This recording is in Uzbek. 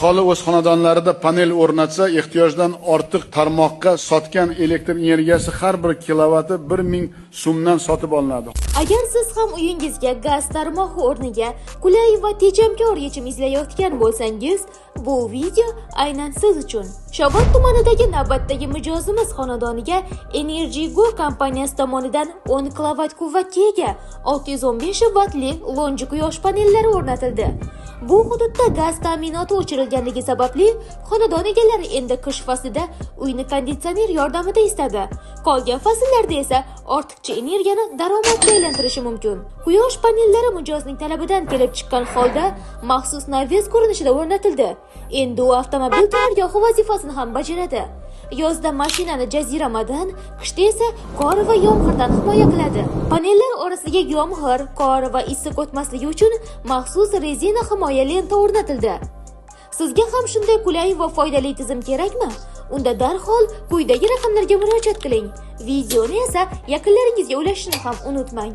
aholi o'z xonadonlarida panel o'rnatsa, ehtiyojdan ortiq tarmoqqa sotgan elektr energiyasi har 1 kilovati 1000 so'mdan sotib olinadi. Agar siz ham uyingizga gaz tarmog'i o'rniga qulay va tejamkor yechim izlayotgan bo'lsangiz, bu video aynan siz uchun. Shovot tumanidagi navbatdagi mijozimiz xonadoniga Energy-Go kompaniyasi tomonidan 10 kilovat quvvatga ega 615 wattli lonji quyosh panellari o'rnatildi. Bu hududda gaz ta'minoti o'chirilganligi sababli xonadon egalari endi qish faslida uyni konditsioner yordamida isitadi. Qolgan fasllarda esa ortiqcha energiyani daromadga aylantirishi mumkin. Quyosh panellari mijozning talabidan kelib chiqqan holda maxsus navez ko'rinishida o'rnatildi. Endi u avtomobil turargohi vazifasini ham bajaradi. Yozda mashinani jaziramadan, qishda esa qor va yomg'irdan himoya qiladi. Panellar orasiga yomg'ir, qor va issiq o'tmasligi uchun maxsus rezina himoya lenta o'rnatildi. Sizga ham shunday qulay va foydali tizim kerakmi? Unda darhol quyidagi raqamlarga murojaat qiling. Videoni esa yaqinlaringizga ulashishni ham unutmang.